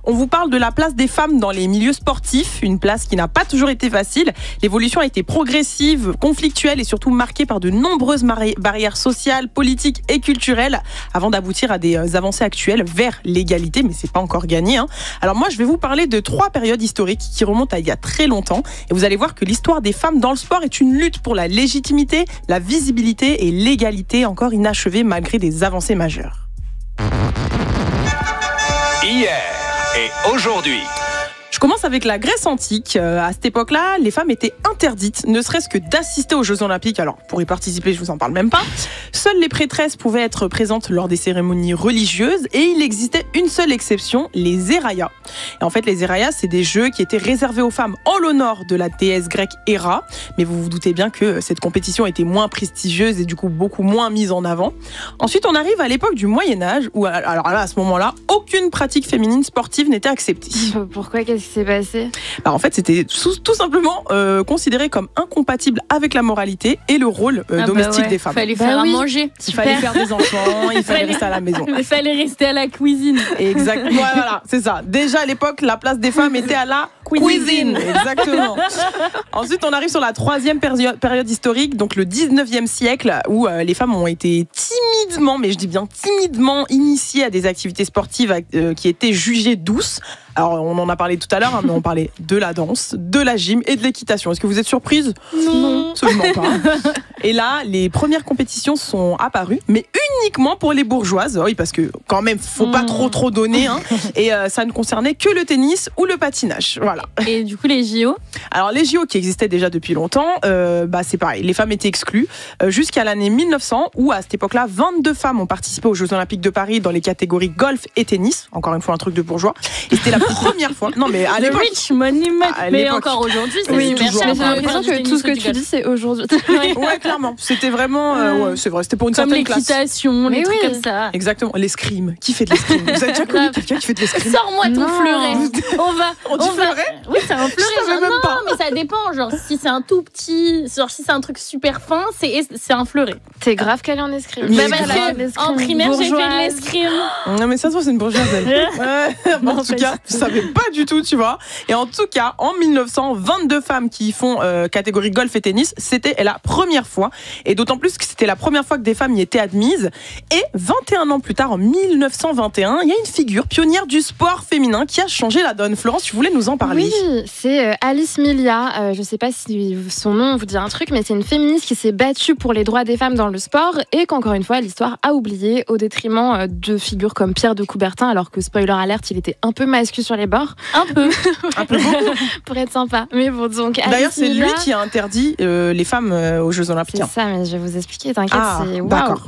on vous parle de la place des femmes dans les milieux sportifs, une place qui n'a pas toujours été facile. L'évolution a été progressive, conflictuelle et surtout marquée par de nombreuses barrières sociales, politiques et culturelles avant d'aboutir à des avancées actuelles vers l'égalité, mais c'est pas encore gagné. Alors moi, je vais vous parler de 3 périodes historiques qui remontent à il y a très longtemps et vous allez voir que l'histoire des femmes dans le sport est une lutte pour la légitimité, la visibilité et l'égalité encore inachevée malgré des avancées majeures. Hier et aujourd'hui. Je commence avec la Grèce antique. À cette époque-là, les femmes étaient interdites, ne serait-ce que d'assister aux Jeux Olympiques. Alors, pour y participer, je vous en parle même pas. Seules les prêtresses pouvaient être présentes lors des cérémonies religieuses et il existait une seule exception, les Héraias. Et en fait, les Héraias, c'est des jeux qui étaient réservés aux femmes en l'honneur de la déesse grecque Héra. Mais vous vous doutez bien que cette compétition était moins prestigieuse et du coup beaucoup moins mise en avant. Ensuite, on arrive à l'époque du Moyen-Âge où, alors là, à ce moment-là, aucune pratique féminine sportive n'était acceptée. Pourquoi? Qu'est-ce qui s'est passé? En fait, c'était tout simplement considéré comme incompatible avec la moralité et le rôle domestique des femmes. Il fallait faire à manger. Il fallait faire des enfants, il fallait rester à la maison. Il fallait rester à la cuisine. Exactement, voilà, c'est ça. Déjà à l'époque, la place des femmes était à la cuisine. Exactement. Ensuite, on arrive sur la 3e période historique, donc le 19e siècle, où les femmes ont été timidement, mais je dis bien timidement, initiées à des activités sportives qui étaient jugées douces. Alors, on en a parlé tout à l'heure, mais on parlait de la danse, de la gym et de l'équitation. Est-ce que vous êtes surprise? Non. Absolument pas. Et là, les premières compétitions sont apparues, mais uniquement pour les bourgeoises. Oui, parce que quand même, faut pas trop donner. Et ça ne concernait que le tennis ou le patinage. Voilà. Et du coup, les JO? Alors, les JO qui existaient déjà depuis longtemps, c'est pareil. Les femmes étaient exclues jusqu'à l'année 1900, où à cette époque-là, 22 femmes ont participé aux Jeux Olympiques de Paris dans les catégories golf et tennis. Encore une fois, un truc de bourgeois. Et c'était la première fois. Non, mais à l'époque. Rich money mais encore aujourd'hui, c'est super cher. J'ai l'impression que tout ce que tu dis, c'est aujourd'hui. Ouais, clairement. C'était vraiment. Ouais, c'est vrai. C'était pour une certaine classe. Comme l'équitation, les trucs comme ça. Exactement. L'escrime. Qui fait de l'escrime? Vous avez déjà connu quelqu'un qui fait de l'escrime? Sors-moi ton fleuret. On dit fleuret? Oui, c'est un fleuret. Non, mais ça dépend. Genre, si c'est un tout petit. Genre, si c'est un truc super fin, c'est un fleuret. T'es grave calé en escrime. En primaire, j'ai fait de l'escrime. Non, mais ça se voit, c'est une bourgeoise. En tout cas, je savais pas du tout, tu vois. Et en tout cas, en 1900, 22 femmes qui font catégorie golf et tennis, c'était la première fois. Et d'autant plus que c'était la première fois que des femmes y étaient admises. Et 21 ans plus tard, en 1921, il y a une figure pionnière du sport féminin qui a changé la donne. Florence, tu voulais nous en parler? Oui, c'est Alice Milia. Je sais pas si son nom vous dit un truc, mais c'est une féministe qui s'est battue pour les droits des femmes dans le sport et qu'encore une fois, l'histoire a oublié au détriment de figures comme Pierre de Coubertin, alors que, spoiler alert, il était un peu mascu sur les bords. Un peu beaucoup. Pour être sympa. Mais bon, donc d'ailleurs, c'est lui qui a interdit les femmes aux Jeux Olympiques. C'est ça, mais je vais vous expliquer, t'inquiète, c'est waouh. D'accord.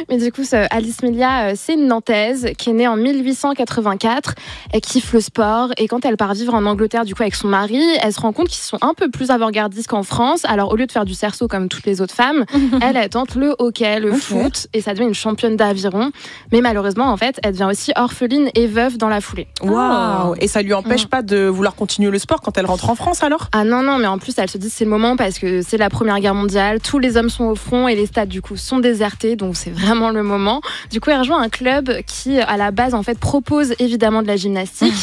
Mais du coup, Alice Milia, c'est une Nantaise qui est née en 1884. Elle kiffe le sport et quand elle part vivre en Angleterre, du coup, avec son mari, elle se rend compte qu'ils sont un peu plus avant-gardistes qu'en France. Alors, au lieu de faire du cerceau comme toutes les autres femmes, elle tente le hockey, le foot et ça devient une championne d'aviron. Mais malheureusement, en fait, elle devient aussi orpheline et veuve dans la foulée. Waouh. Et ça lui empêche pas de vouloir continuer le sport quand elle rentre en France alors? Ah non, mais en plus elle se dit c'est le moment parce que c'est la Première Guerre mondiale, tous les hommes sont au front et les stades du coup sont désertés, donc c'est vraiment le moment. Du coup elle rejoint un club qui à la base en fait propose évidemment de la gymnastique,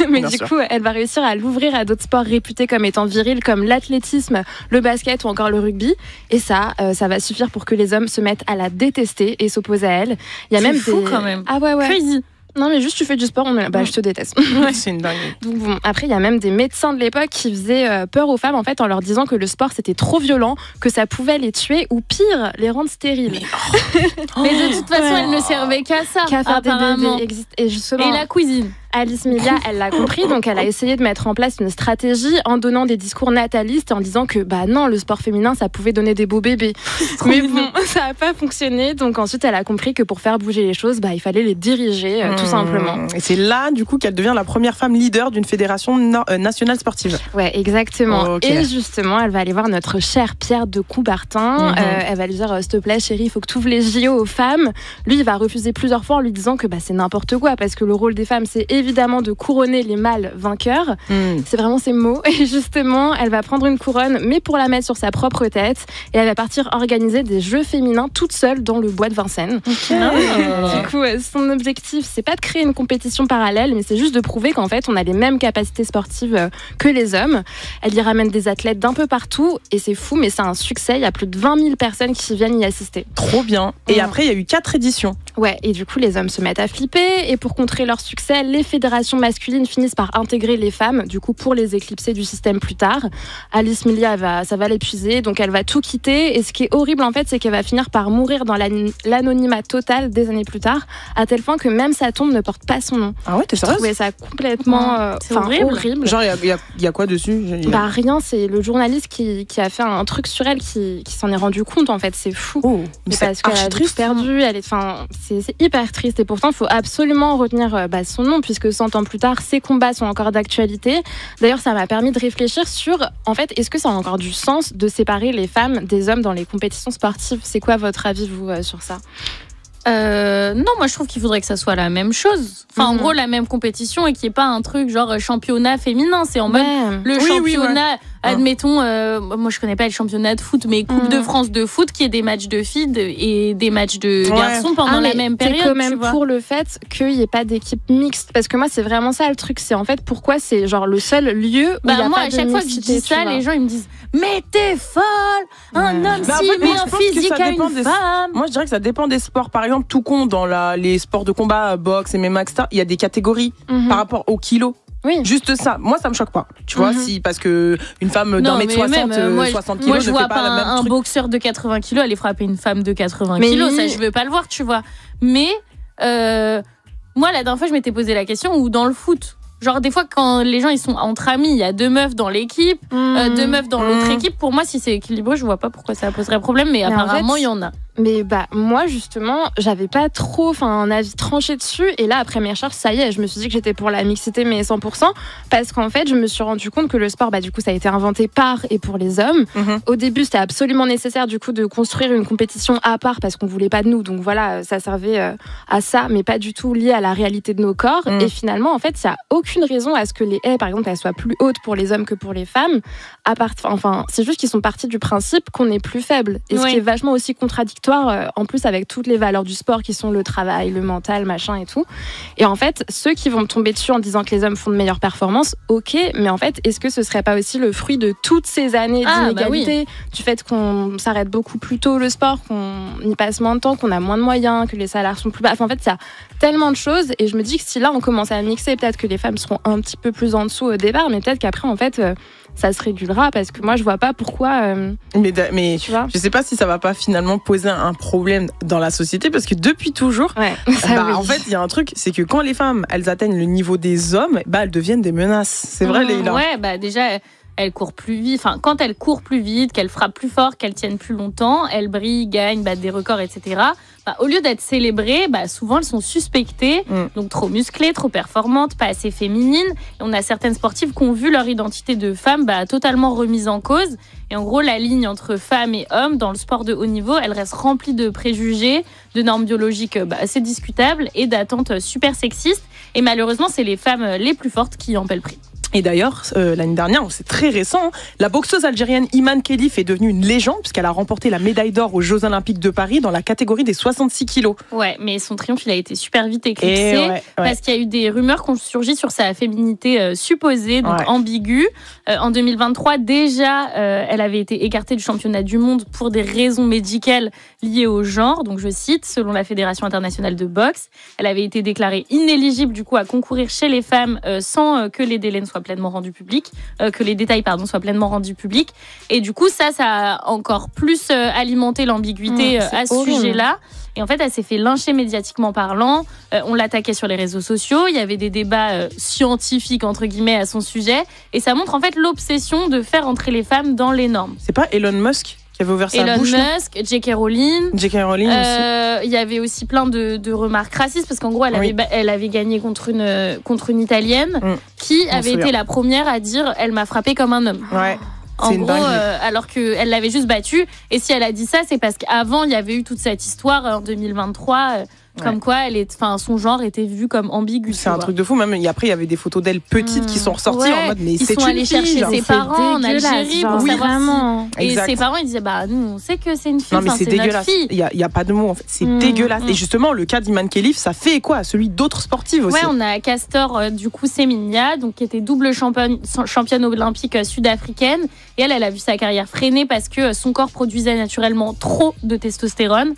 mais du coup elle va réussir à l'ouvrir à d'autres sports réputés comme étant virils comme l'athlétisme, le basket ou encore le rugby. Et ça va suffire pour que les hommes se mettent à la détester et s'opposer à elle. Il y a même fou quand même. Ah ouais. Crazy. Non, mais juste tu fais du sport, je te déteste. C'est une dingue. Donc bon, après, il y a même des médecins de l'époque qui faisaient peur aux femmes en fait en leur disant que le sport c'était trop violent, que ça pouvait les tuer ou pire, les rendre stériles. Mais de toute façon, elle ne servait qu'à ça. Qu'à faire des bébés. Et justement. Et la cuisine. Alice Milia, elle l'a compris, donc elle a essayé de mettre en place une stratégie en donnant des discours natalistes, en disant que non, le sport féminin, ça pouvait donner des beaux bébés. Mais bon, ça n'a pas fonctionné, donc ensuite elle a compris que pour faire bouger les choses, il fallait les diriger, tout simplement. Et c'est là, du coup, qu'elle devient la première femme leader d'une fédération nationale sportive. Ouais, exactement. Okay. Et justement, elle va aller voir notre cher Pierre de Coubertin. Elle va lui dire, s'il te plaît, chérie, il faut que tu ouvres les JO aux femmes. Lui, il va refuser plusieurs fois en lui disant que c'est n'importe quoi, parce que le rôle des femmes, c'est évidemment évidemment de couronner les mâles vainqueurs. C'est vraiment ces mots. Et justement, elle va prendre une couronne, mais pour la mettre sur sa propre tête. Et elle va partir organiser des jeux féminins toute seule dans le bois de Vincennes. Du coup, son objectif, c'est pas de créer une compétition parallèle, mais c'est juste de prouver qu'en fait, on a les mêmes capacités sportives que les hommes. Elle y ramène des athlètes d'un peu partout. Et c'est fou, mais c'est un succès. Il y a plus de 20 000 personnes qui viennent y assister. Trop bien. Et après, il y a eu 4 éditions. Ouais, et du coup, les hommes se mettent à flipper. Et pour contrer leur succès, les fédérations masculines finissent par intégrer les femmes, du coup, pour les éclipser du système plus tard. Alice Milia, ça va l'épuiser, donc elle va tout quitter. Et ce qui est horrible, en fait, c'est qu'elle va finir par mourir dans l'anonymat total des années plus tard, à tel point que même sa tombe ne porte pas son nom. Ah ouais, t'es sérieuse? Je trouvais ça complètement horrible. Genre, il y a quoi dessus? Rien, c'est le journaliste qui a fait un truc sur elle qui s'en est rendu compte, en fait, c'est fou. Mais parce qu'elle a tout perdu, c'est hyper triste. Et pourtant, il faut absolument retenir son nom, puisque 100 ans plus tard, ses combats sont encore d'actualité. D'ailleurs, ça m'a permis de réfléchir sur, en fait, est-ce que ça a encore du sens de séparer les femmes des hommes dans les compétitions sportives? C'est quoi votre avis, vous, sur ça? Non, moi je trouve qu'il faudrait que ça soit la même chose. Enfin, en gros, la même compétition et qu'il n'y ait pas un truc genre championnat féminin. C'est en mode le championnat. Admettons, moi je connais pas le championnat de foot, mais Coupe de France de foot, qui est des matchs de filles et des matchs de garçons pendant la même période. C'est quand même pour le fait qu'il n'y ait pas d'équipe mixte. Parce que moi, c'est vraiment ça le truc. C'est en fait pourquoi c'est genre le seul lieu où il y a moi, pas à chaque fois que je dis ça, les gens ils me disent mais t'es folle! Un homme si met un physique à une femme! Moi je dirais que ça dépend des sports. Par exemple, tout compte dans les sports de combat, boxe, MMA, etc. Il y a des catégories par rapport au kilo. Oui. Juste ça, moi ça me choque pas. Tu vois, parce que une femme d'un mètre 60, 60 kilos, moi je vois ne fait pas la même un truc. boxeur de 80 kilos aller frapper une femme de 80 kilos, ça je veux pas le voir, tu vois. Mais moi la dernière fois je m'étais posé la question, ou dans le foot, genre des fois quand les gens ils sont entre amis, il y a 2 meufs dans l'équipe, 2 meufs dans l'autre équipe, pour moi si c'est équilibré, je vois pas pourquoi ça poserait problème, mais apparemment en fait, il y en a. Mais moi justement, j'avais pas trop un avis tranché dessus, et là après mes recherches, ça y est, je me suis dit que j'étais pour la mixité, mais 100%, parce qu'en fait je me suis rendu compte que le sport, du coup ça a été inventé par et pour les hommes. Au début c'était absolument nécessaire du coup de construire une compétition à part, parce qu'on voulait pas de nous, donc voilà, ça servait à ça, mais pas du tout lié à la réalité de nos corps. Et finalement en fait il y a aucune raison à ce que les haies par exemple elles soient plus hautes pour les hommes que pour les femmes, c'est juste qu'ils sont partis du principe qu'on est plus faible, et ce qui est vachement aussi contradictoire en plus avec toutes les valeurs du sport qui sont le travail, le mental, machin et tout. Et en fait, ceux qui vont me tomber dessus en disant que les hommes font de meilleures performances, ok, mais en fait, est-ce que ce serait pas aussi le fruit de toutes ces années d'inégalité, du fait qu'on s'arrête beaucoup plus tôt le sport, qu'on y passe moins de temps, qu'on a moins de moyens, que les salaires sont plus bas. Enfin, en fait, il y a tellement de choses, et je me dis que si là on commence à mixer, peut-être que les femmes seront un petit peu plus en dessous au départ, mais peut-être qu'après en fait ça se régulera, parce que moi je vois pas pourquoi mais tu vois, je sais pas si ça va pas finalement poser un problème dans la société, parce que depuis toujours en fait il y a un truc, c'est que quand les femmes elles atteignent le niveau des hommes, elles deviennent des menaces. C'est vrai, Leïla? Ouais, déjà elles courent plus vite. Enfin, quand elles courent plus vite, qu'elles frappent plus fort, qu'elles tiennent plus longtemps, elles brillent, gagnent, battent des records, etc. Au lieu d'être célébrées, souvent elles sont suspectées, donc trop musclées, trop performantes, pas assez féminines. Et on a certaines sportives qui ont vu leur identité de femme totalement remise en cause. Et en gros, la ligne entre femmes et hommes dans le sport de haut niveau, elle reste remplie de préjugés, de normes biologiques assez discutables et d'attentes super sexistes. Et malheureusement, c'est les femmes les plus fortes qui en paient le prix. Et d'ailleurs, l'année dernière, c'est très récent, la boxeuse algérienne Iman Khelif est devenue une légende, puisqu'elle a remporté la médaille d'or aux Jeux Olympiques de Paris dans la catégorie des 66 kilos. Ouais, mais son triomphe, il a été super vite éclipsé, parce qu'il y a eu des rumeurs qui ont surgi sur sa féminité supposée, donc ambiguë. En 2023, déjà, elle avait été écartée du championnat du monde pour des raisons médicales liées au genre. Donc, je cite, selon la Fédération internationale de boxe, elle avait été déclarée inéligible du coup à concourir chez les femmes sans que les délais soient pleinement rendus publics, que les détails soient pleinement rendus publics. Et du coup, ça a encore plus alimenté l'ambiguïté à ce sujet-là. Et en fait, elle s'est fait lyncher médiatiquement parlant. On l'attaquait sur les réseaux sociaux. Il y avait des débats scientifiques, entre guillemets, à son sujet. Et ça montre en fait l'obsession de faire entrer les femmes dans les normes. C'est pas Elon Musk qui avait ouvert sa bouche? Elon Musk, J.K. Rowling. aussi. Il y avait aussi plein de remarques racistes, parce qu'en gros, elle avait gagné contre une Italienne qui avait été la première à dire « elle m'a frappé comme un homme ». Ouais. En gros, alors qu'elle l'avait juste battue. Et si elle a dit ça, c'est parce qu'avant, il y avait eu toute cette histoire en 2023 Comme quoi, son genre était vu comme ambigu. C'est un truc de fou. Même après, il y avait des photos d'elle petite qui sont ressorties en mode mais c'est une fille. Ils sont allés chercher ses parents en Algérie pour savoir vraiment. Et ses parents, ils disaient nous, on sait que c'est une fille. Non, mais c'est dégueulasse. Il y a pas de mots en fait. C'est dégueulasse. Et justement, le cas d'Iman Khelif, ça fait écho à celui d'autres sportives aussi. Ouais, on a Castor du coup Semenya, donc qui était double championne olympique sud-africaine. Et elle a vu sa carrière freinée parce que son corps produisait naturellement trop de testostérone.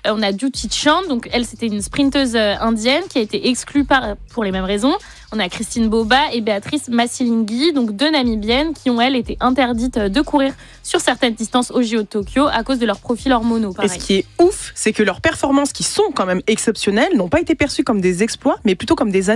On a Dutee Chand, donc elle c'était une sprinteuse indienne qui a été exclue pour les mêmes raisons. On a Christine Boba et Béatrice Masilingi, donc 2 Namibiennes qui ont, elles, été interdites de courir sur certaines distances au JO de Tokyo à cause de leur profil hormonaux. Pareil. Et ce qui est ouf, c'est que leurs performances, qui sont quand même exceptionnelles, n'ont pas été perçues comme des exploits, mais plutôt comme des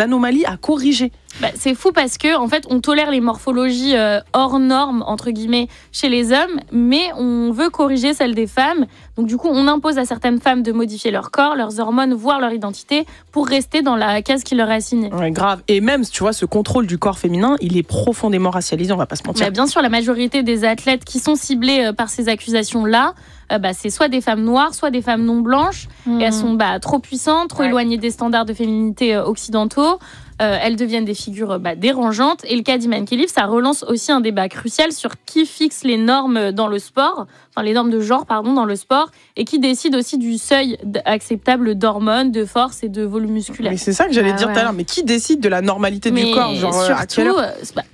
anomalies à corriger. C'est fou parce que en fait, on tolère les morphologies hors normes, entre guillemets, chez les hommes, mais on veut corriger celles des femmes. Donc du coup, on impose à certaines femmes de modifier leur corps, leurs hormones, voire leur identité, pour rester dans la case qui leur est assignée. Ouais, grave. Et même, tu vois, ce contrôle du corps féminin, il est profondément racialisé, on va pas se mentir. Mais bien sûr, la majorité des athlètes qui sont ciblés par ces accusations-là, c'est soit des femmes noires, soit des femmes non blanches. Et elles sont trop puissantes, trop éloignées des standards de féminité occidentaux. Elles deviennent des figures dérangeantes. Et le cas d'Iman Khelif, ça relance aussi un débat crucial sur qui fixe les normes dans le sport, enfin les normes de genre, dans le sport, et qui décide aussi du seuil acceptable d'hormones, de force et de volume musculaire. Mais c'est ça que j'allais dire tout à l'heure. Mais qui décide de la normalité du corps, surtout,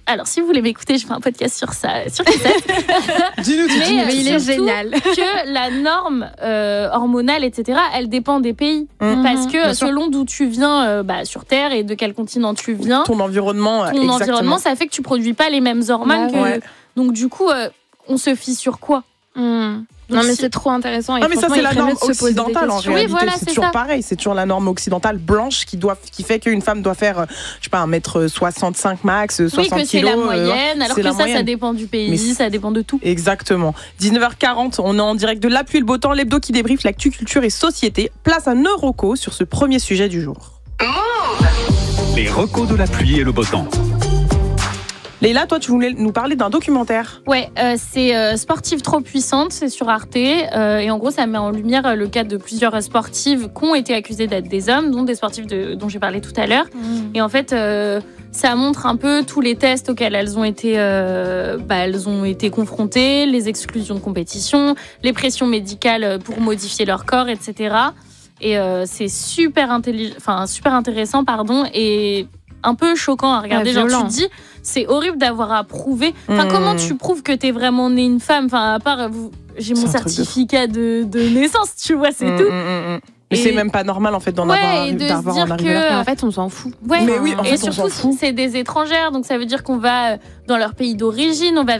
alors si vous voulez m'écouter, je fais un podcast sur ça, sur Dis-nous, mais il est génial. Que la norme hormonale, etc., elle dépend des pays, parce que selon d'où tu viens sur Terre et de quel continent tu viens, ton environnement, ça fait que tu produis pas les mêmes hormones donc du coup on se fie sur quoi? Non mais c'est trop intéressant. Non mais ça c'est la norme occidentale en réalité. Oui, voilà, c'est toujours pareil, c'est toujours la norme occidentale blanche qui fait qu'une femme doit faire, je sais pas, 1m65 max, 60 kilos. Oui, que c'est la moyenne, alors que ça dépend du pays, ça dépend de tout. Exactement. 19h40, on est en direct de La Pluie et le Beau Temps, l'hebdo qui débriefe l'actu, culture et société. Place à Neuroco sur ce premier sujet du jour. Les recos de la pluie et le beau temps. Léla, toi, tu voulais nous parler d'un documentaire. Ouais, c'est Sportive trop puissante, c'est sur Arte. Et en gros, ça met en lumière le cas de plusieurs sportives qui ont été accusées d'être des hommes, dont des sportives dont j'ai parlé tout à l'heure. Et en fait, ça montre un peu tous les tests auxquels elles ont été confrontées, les exclusions de compétition, les pressions médicales pour modifier leur corps, etc. Et c'est super intéressant, et un peu choquant à regarder. Genre, tu te dis, c'est horrible d'avoir à prouver. Enfin, comment tu prouves que t'es vraiment né une femme? Enfin, à part, j'ai mon certificat de naissance, tu vois, c'est tout. Mais c'est même pas normal en fait d'en avoir, et de d'avoir se en dire arriver là. En fait, on s'en fout. Ouais. Mais oui, en fait, et surtout, c'est des étrangères, donc ça veut dire qu'on va dans leur pays d'origine, on va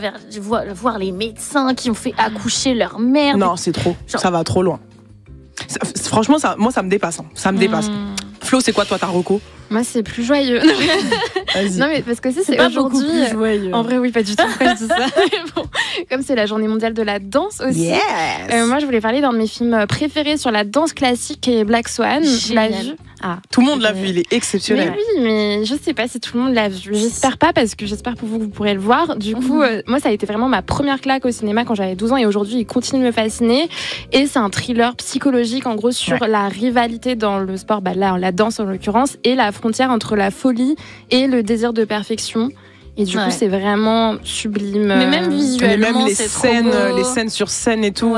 voir les médecins qui ont fait accoucher leur mère. Non, c'est trop. Ça va trop loin. Franchement, moi, ça me dépasse. Ça me dépasse. Flo, c'est quoi toi ta reco? Moi, c'est plus joyeux. Non, mais parce que c'est pas aujourd'hui. Beaucoup plus joyeux. En vrai, oui, pas du tout. Pourquoi je dis ça? Bon, comme c'est la journée mondiale de la danse aussi. Moi, je voulais parler d'un de mes films préférés sur la danse classique et Black Swan. Je l'ai vu. Tout le monde l'a vu, il est exceptionnel. Mais oui, mais je sais pas si tout le monde l'a vu. J'espère pas, parce que j'espère pour vous que vous pourrez le voir. Du coup, moi, ça a été vraiment ma première claque au cinéma quand j'avais 12 ans, et aujourd'hui, il continue de me fasciner. Et c'est un thriller psychologique, en gros, sur la rivalité dans le sport, là, la danse en l'occurrence, et la frontière entre la folie et le désir de perfection. Et du coup, c'est vraiment sublime. Mais même visuellement, même les scènes sur scène et tout,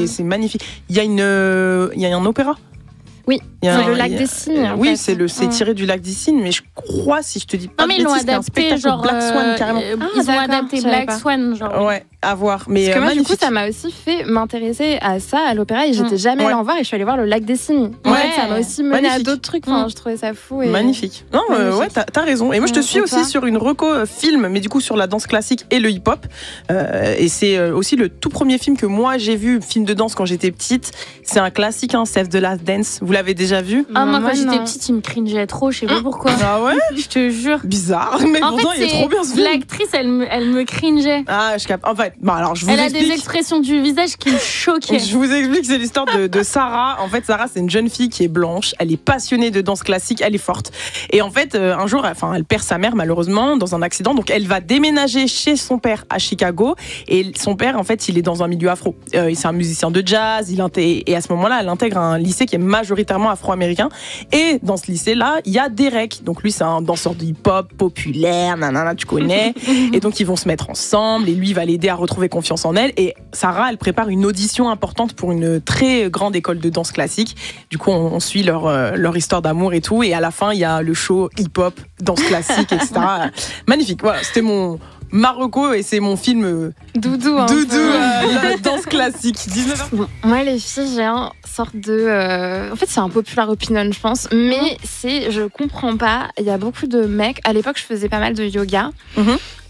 c'est magnifique. Il y a un opéra. Oui, c'est le lac des Cygnes. Oui, c'est tiré du lac des Cygnes, mais je crois, si je te dis pas de bêtises, c'est un spectacle Black Swan carrément. Ils ont adapté Black Swan, genre. Ouais, à voir. Mais parce que moi, du coup, ça m'a aussi fait m'intéresser à ça, à l'opéra, et j'étais jamais allée en voir, et je suis allée voir le lac des Cygnes. Ça m'a aussi mené à d'autres trucs. Enfin, je trouvais ça fou. Magnifique. Non, ouais, t'as raison. Et moi, je te suis aussi sur une reco film, mais du coup sur la danse classique et le hip-hop. Et c'est aussi le tout premier film que moi j'ai vu, film de danse quand j'étais petite. C'est un classique, Save the Last Dance. Vous l'avez déjà vu? Moi, quand j'étais petite, il me cringeait trop. Je sais pas pourquoi. Ah ouais? Je te jure. Bizarre. Mais pourtant, il est trop bien ce film. L'actrice, elle me cringeait. Ah, je capte. Enfin, Ouais, bah alors je vous Elle explique. a des expressions du visage qui me choquaient. Je vous explique, c'est l'histoire de Sarah. En fait, Sarah, c'est une jeune fille qui est blanche. Elle est passionnée de danse classique, elle est forte. Et en fait, un jour, elle perd sa mère malheureusement dans un accident. Donc, elle va déménager chez son père à Chicago. Et son père, en fait, il est dans un milieu afro. C'est un musicien de jazz. Et à ce moment-là, elle intègre un lycée qui est majoritairement afro-américain. Et dans ce lycée-là, il y a Derek. Donc, lui, c'est un danseur de hip-hop populaire, nanana, tu connais. Et donc, ils vont se mettre ensemble. Et lui, il va l'aider à retrouver confiance en elle. Et Sarah, elle prépare une audition importante pour une très grande école de danse classique. Du coup, on suit leur histoire d'amour et tout. Et à la fin, il y a le show hip-hop, danse classique, etc. Magnifique. Voilà, c'était mon Marocco et c'est mon film Doudou. Danse classique. 19h. Bon, moi, les filles, j'ai un sorte de. En fait, c'est un popular opinion, je pense. Mais je comprends pas. Il y a beaucoup de mecs. À l'époque, je faisais pas mal de yoga.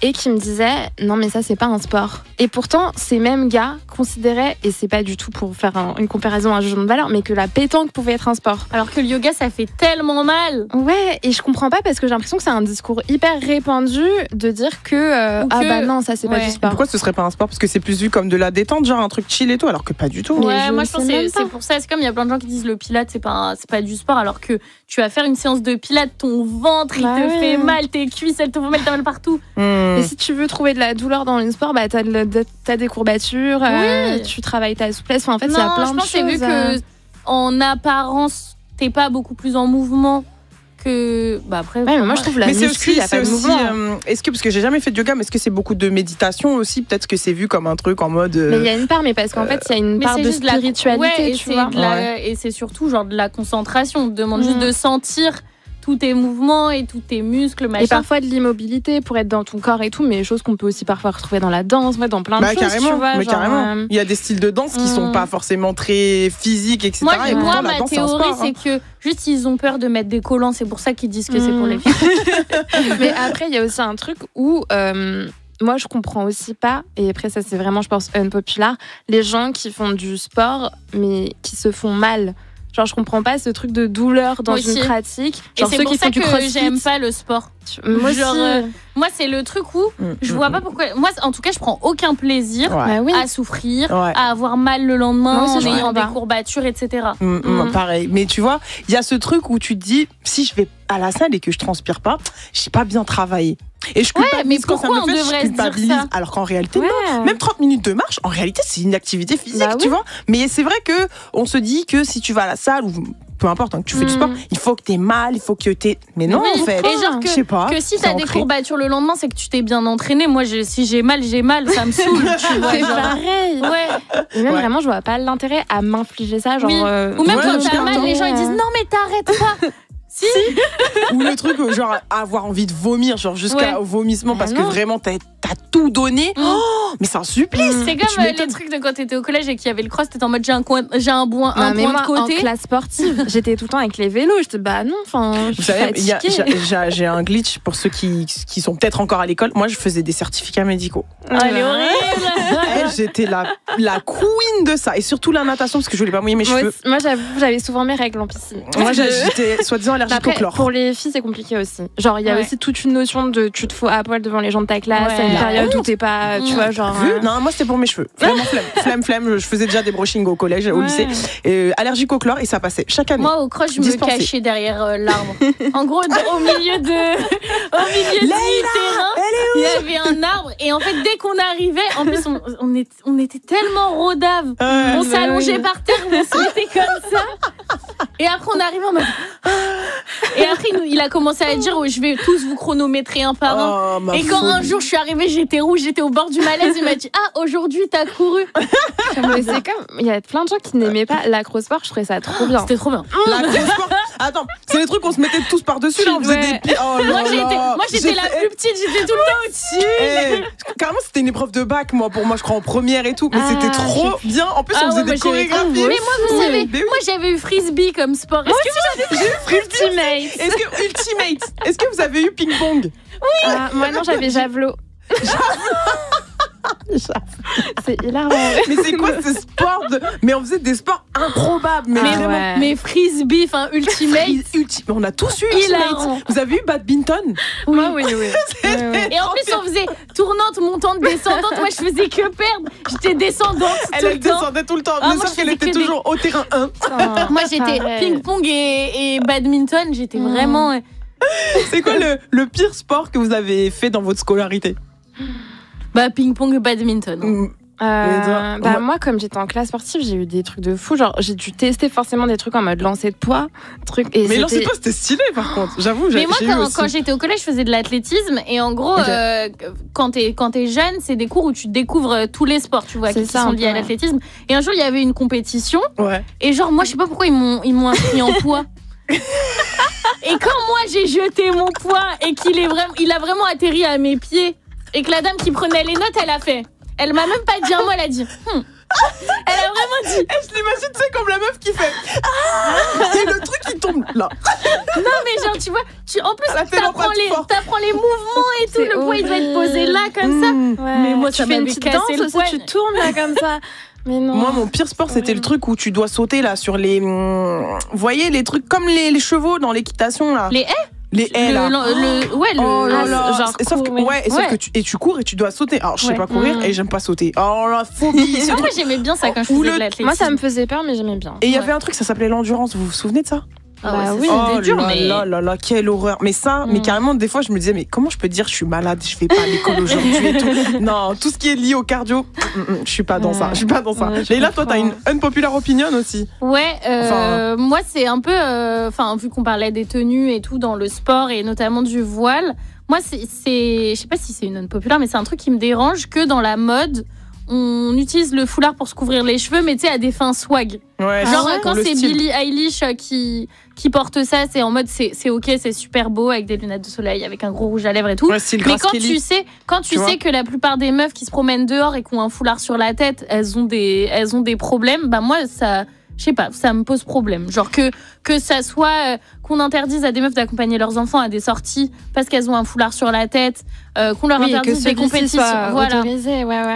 Et qui me disaient non, mais ça, c'est pas un sport. Et pourtant, ces mêmes gars considéraient, et c'est pas du tout pour faire une comparaison, un jugement de valeur, mais que la pétanque pouvait être un sport. Alors que le yoga, ça fait tellement mal. Ouais, et je comprends pas parce que j'ai l'impression que c'est un discours hyper répandu de dire que bah non, ça c'est pas du sport. Pourquoi ce serait pas un sport? Parce que c'est plus vu comme de la détente, genre un truc chill et tout, alors que pas du tout. Ouais, moi je pense que c'est pour ça. C'est comme il y a plein de gens qui disent le pilate c'est pas du sport, alors que tu vas faire une séance de pilate, ton ventre il te fait mal, tes cuisses elles te font mal, t'as mal partout. Et si tu veux trouver de la douleur dans le sport, bah t'as des courbatures, tu travailles ta souplesse. Enfin, en fait, il y a plein de choses. Je pense que c'est vu que en apparence t'es pas beaucoup plus en mouvement que après. Ouais, mais moi je trouve la muscu, il y a pas de mouvement. Est-ce que parce que j'ai jamais fait de yoga, mais est-ce que c'est beaucoup de méditation aussi? Peut-être que c'est vu comme un truc en mode. Mais il y a une part, mais parce qu'en fait il y a une part de spiritualité, tu vois. Et c'est surtout genre de la concentration. On te demande juste de sentir tous tes mouvements et tous tes muscles, machin. Et parfois de l'immobilité pour être dans ton corps et tout, mais choses qu'on peut aussi parfois retrouver dans la danse, dans plein de choses. Carrément, tu vois, mais carrément. Il y a des styles de danse qui sont pas forcément très physiques, etc. Moi ma théorie, c'est que juste ils ont peur de mettre des collants, c'est pour ça qu'ils disent que c'est pour les filles. Mais après, il y a aussi un truc où moi, je comprends aussi pas, et après ça c'est vraiment, je pense, unpopular, les gens qui font du sport, mais qui se font mal. Genre, je comprends pas ce truc de douleur dans une pratique. Genre, et c'est pour ça que j'aime pas le sport. Moi, c'est le truc où je vois pas pourquoi. Moi, en tout cas, je prends aucun plaisir à souffrir, à avoir mal le lendemain en ayant des courbatures, etc. Pareil. Mais tu vois, il y a ce truc où tu te dis, si je vais à la salle et que je transpire pas, j'ai pas bien travaillé. Et je culpabilise mais pourquoi quand ça me on devrait se dire ça? Alors qu'en réalité, non. Même 30 minutes de marche, en réalité, c'est une activité physique, tu vois. Mais c'est vrai que on se dit que si tu vas à la salle ou peu importe, que tu fais du sport, il faut que t'aies mal, il faut que t'aies. Mais non, en fait. Et genre je sais pas. Que si t'as des courbatures le lendemain, c'est que tu t'es bien entraîné. Moi, si j'ai mal, ça me saoule. Tu vois, c'est pareil. Et même vraiment, je vois pas l'intérêt à m'infliger ça. Genre, ou même quand t'as mal, les gens ils disent non, mais t'arrêtes pas. Si. Ou le truc genre avoir envie de vomir, genre jusqu'au vomissement parce que vraiment t'as tout donné. Mais c'est un supplice. C'est comme les trucs de quand t'étais au collège et qu'il y avait le cross, t'étais en mode j'ai un point de côté. En classe sportive, j'étais tout le temps avec les vélos. J'étais non, enfin. Vous savez, j'ai un glitch pour ceux qui sont peut-être encore à l'école. Moi, je faisais des certificats médicaux. Elle est horrible. J'étais la queen de ça, et surtout la natation parce que je voulais pas mouiller mes cheveux. Moi, j'avoue, j'avais souvent mes règles en piscine. Moi, j'étais soi-disant allergique au chlore. Pour les filles, c'est compliqué aussi. Genre, il y a aussi toute une notion de tu te fous à poil devant les gens de ta classe, à une période où t'es pas, tu vois, genre. Non, moi c'était pour mes cheveux. Vraiment flemme. Je faisais déjà des brushings au collège, au lycée. Allergique au chlore et ça passait chaque année. Moi, au croche, je me cachais derrière l'arbre. En gros, au milieu du terrain, il y avait un arbre. Et en fait, dès qu'on arrivait, en plus, on était tellement rodave. On s'allongeait par terre, on se mettait comme ça. Et après, on arrivait en mode. Et après, il a commencé à dire je vais tous vous chronométrer un par un. Et quand un jour je suis arrivée, j'étais rouge, j'étais au bord du malaise, il m'a dit aujourd'hui t'as couru. Mais c'est comme il y a plein de gens qui n'aimaient pas l'acrosport, je trouvais ça trop bien. C'était trop bien. L'acrosport. Attends, c'est les trucs qu'on se mettait tous par-dessus là, on faisait des moi j'étais la plus petite, j'étais tout le temps au-dessus. Carrément, c'était une épreuve de bac pour moi je crois en première et tout, mais c'était trop bien. En plus, on faisait des chorégraphies. Mais moi vous savez, moi j'avais eu frisbee comme sport. Est-ce que vous avez eu Ultimate? Est-ce que vous avez eu ping-pong? Oui. Moi non, j'avais javelot. C'est hilarant. Mais c'est quoi ce sport Mais on faisait des sports improbables. Mais frisbee, enfin ultimate. On a tous eu ultimate. Vous avez eu badminton? Oui. Et en plus, on faisait tournante, montante, descendante. Moi, je faisais que perdre. J'étais descendante Elle descendait tout le temps. Mais sauf qu'elle était toujours au terrain 1. Moi, j'étais ping-pong et badminton. J'étais vraiment... C'est quoi le pire sport que vous avez fait dans votre scolarité? Ping-pong et badminton. Moi, comme j'étais en classe sportive, j'ai eu des trucs de fou. Genre, j'ai dû tester forcément des trucs en mode lancer de poids. Mais lancer de poids, c'était stylé par contre. J'avoue, Mais moi, quand j'étais au collège, je faisais de l'athlétisme. Et en gros, quand t'es jeune, c'est des cours où tu découvres tous les sports, tu vois, qui sont liés à l'athlétisme. Et un jour, il y avait une compétition. Ouais. Et genre, moi, je sais pas pourquoi ils m'ont inscrit en poids. Et quand moi, j'ai jeté mon poids et il a vraiment atterri à mes pieds, et que la dame qui prenait les notes, elle m'a même pas dit un mot, elle a dit Elle a vraiment dit. Je l'imagine, tu sais, comme la meuf qui fait et le truc qui tombe là. Non, mais genre, tu vois, en plus, t'apprends les mouvements et tout. Le poids, il doit être posé là, comme ça. Ouais. Mais moi, ça m'avait cassé le poids. Tu tournes là, comme ça. Mais non. Moi, mon pire sport, c'était le truc où tu dois sauter là sur les. Vous voyez, les trucs comme les chevaux dans l'équitation là. Les haies? Les haies là. Sauf que tu cours et tu dois sauter. Alors je sais pas courir et j'aime pas sauter. Oh la phobie. Moi j'aimais bien ça quand je faisais de l'athlétisme. Moi ça me faisait peur mais j'aimais bien. Et il y avait un truc, ça s'appelait l'endurance. Vous vous souvenez de ça? Oui, c'était dur, mais là, quelle horreur. Mais ça, mais carrément, des fois, je me disais, mais comment je peux dire, je suis malade, je vais pas à l'école aujourd'hui et tout. Non, tout ce qui est lié au cardio, je suis pas dans ça. Je suis pas dans ça. Et là, toi, t'as une unpopular opinion aussi. Ouais, moi, c'est un peu, vu qu'on parlait des tenues et tout dans le sport et notamment du voile. Moi, je sais pas si c'est une unpopular, mais c'est un truc qui me dérange que dans la mode. On utilise le foulard pour se couvrir les cheveux, mais tu sais, à des fins swag. Ouais, genre, quand c'est Billie Eilish qui porte ça, c'est en mode c'est ok, c'est super beau avec des lunettes de soleil, avec un gros rouge à lèvres et tout. Ouais, mais quand tu sais que la plupart des meufs qui se promènent dehors et qui ont un foulard sur la tête, elles ont des problèmes, moi, ça. Je sais pas, ça me pose problème. Genre que ça soit qu'on interdise à des meufs d'accompagner leurs enfants à des sorties parce qu'elles ont un foulard sur la tête, qu'on leur interdise des compétitions,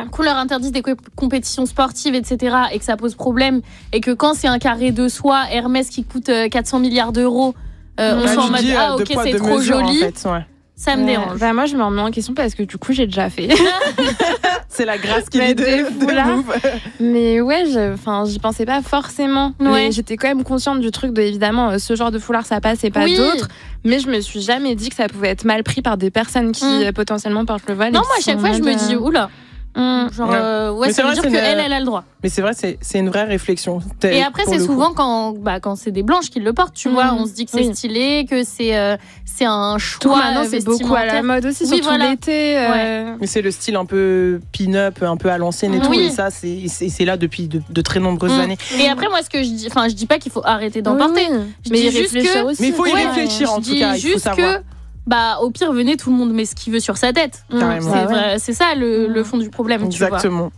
qu'on leur interdise des compétitions sportives, etc. et que ça pose problème et que quand c'est un carré de soie Hermès qui coûte 400 milliards d'euros, on soit en mode ok c'est trop joli. En fait, ça me dérange. Moi, je me remets en question parce que du coup, j'ai déjà fait. C'est la grâce qui vit de Move. Mais ouais, j'y pensais pas forcément. Mais j'étais quand même consciente du truc de, évidemment, ce genre de foulard, ça passe et pas d'autres. Mais je me suis jamais dit que ça pouvait être mal pris par des personnes qui potentiellement portent le voile. Non, moi, à chaque fois, je me dis, oula. Ça veut dire qu'elle a le droit. Mais c'est vrai, c'est une vraie réflexion. Et après, c'est souvent quand c'est des blanches qui le portent, tu vois, on se dit que c'est stylé, que c'est un choix. Maintenant, c'est beaucoup à la mode aussi, surtout l'été. Mais c'est le style un peu pin-up, un peu à l'ancienne et tout. Et ça, c'est là depuis de très nombreuses années. Et après, moi, ce que je dis, je dis pas qu'il faut arrêter d'en porter. Je dis juste que. Mais il faut y réfléchir en tout cas. Il faut savoir. Au pire, venez, tout le monde met ce qu'il veut sur sa tête. Carrément. C'est ça le fond du problème. Exactement. Tu vois.